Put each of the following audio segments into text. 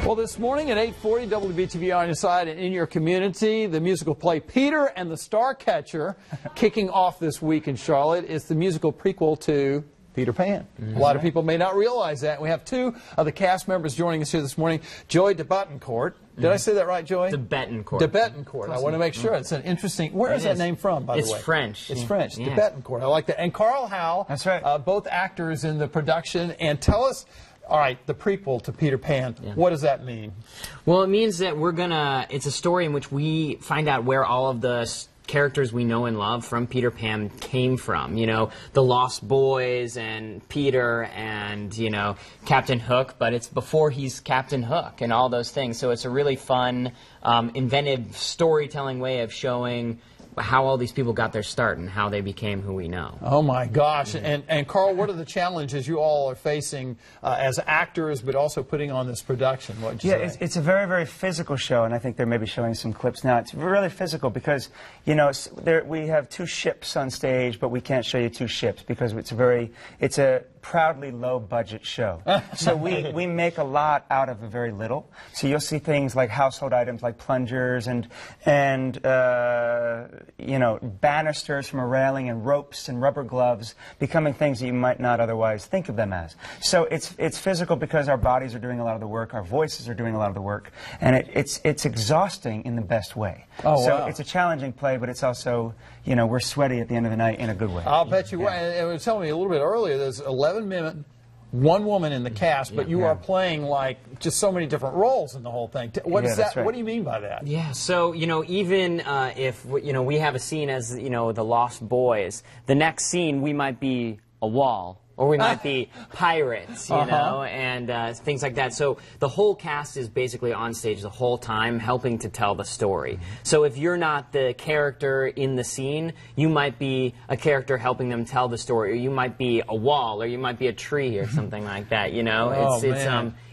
Well, this morning at 8:40, WBTV on your side and in your community, the musical play Peter and the Starcatcher, kicking off this week in Charlotte. It's the musical prequel to Peter Pan. A lot of people may not realize that. We have two of the cast members joining us here this morning. Joy de Betancourt. Did I say that right, Joy? De Betancourt. De Betancourt. I want to make sure. It's an interesting... Where is that name from, by the way? It's French. It's French. De Betancourt. I like that. And Carl Howell. That's right. Both actors in the production. And tell us... All right, the prequel to Peter Pan, what does that mean? Well, it means that it's a story in which we find out where all of the characters we know and love from Peter Pan came from. You know, the Lost Boys and Peter and, you know, Captain Hook, but it's before he's Captain Hook and all those things. So it's a really fun, inventive storytelling way of showing how all these people got their start and how they became who we know. Oh my gosh. And Carl, what are the challenges you all are facing as actors, but also putting on this production? What'd you say? It's a very, very physical show, and I think they're maybe showing some clips now. It's really physical because, you know, we have two ships on stage, but we can't show you two ships because it's a proudly low-budget show. So we make a lot out of a very little. So you'll see things like household items like plungers and you know, banisters from a railing and ropes and rubber gloves becoming things that you might not otherwise think of them as. So it's physical because our bodies are doing a lot of the work, our voices are doing a lot of the work, and it's exhausting in the best way. Oh, so wow. It's a challenging play, but it's also, you know, we're sweaty at the end of the night in a good way. I'll bet you. And was telling me a little bit earlier, there's 11 men, one woman in the cast, but you are playing like just so many different roles in the whole thing. What is that? Right. What do you mean by that? Yeah, so, you know, even if, you know, we have a scene as, you know, the Lost Boys, the next scene we might be a wall. Or we might be pirates, you know, and things like that. So the whole cast is basically on stage the whole time helping to tell the story. So if you're not the character in the scene, you might be a character helping them tell the story, or you might be a wall, or you might be a tree or something like that, you know.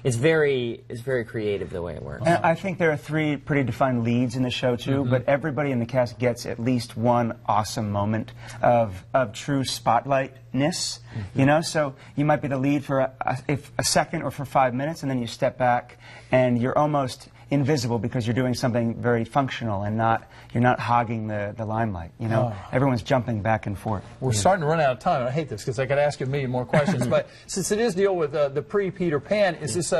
It's very creative the way it works. And I think there are three pretty defined leads in the show too, but everybody in the cast gets at least one awesome moment of true spotlightness, you know. So you might be the lead for a second or for 5 minutes, and then you step back and you're almost invisible because you're doing something very functional and you're not hogging the limelight, you know. Everyone's jumping back and forth. We're starting to run out of time, and I hate this because I could ask you a million more questions. But since it is deal with the pre-Peter Pan, is this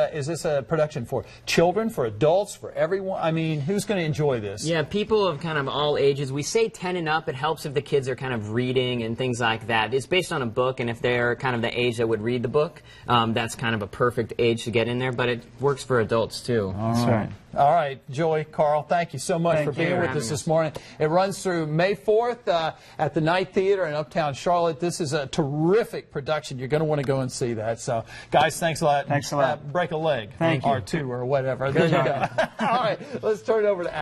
a production for children, for adults, for everyone? I mean, who's going to enjoy this? Yeah, people of kind of all ages. We say 10 and up. It helps if the kids are kind of reading and things like that. It's based on a book, and if they're kind of the age that would read the book, that's kind of a perfect age to get in there. But it works for adults too. That's right. All right, Joy, Carl, thank you so much for being with us this morning. It runs through May 4th at the Night Theater in Uptown Charlotte. This is a terrific production. You're going to want to go and see that. So, guys, thanks a lot. Thanks a lot. Break a leg. Thank you. Or two or whatever. There you go. All right, let's turn it over to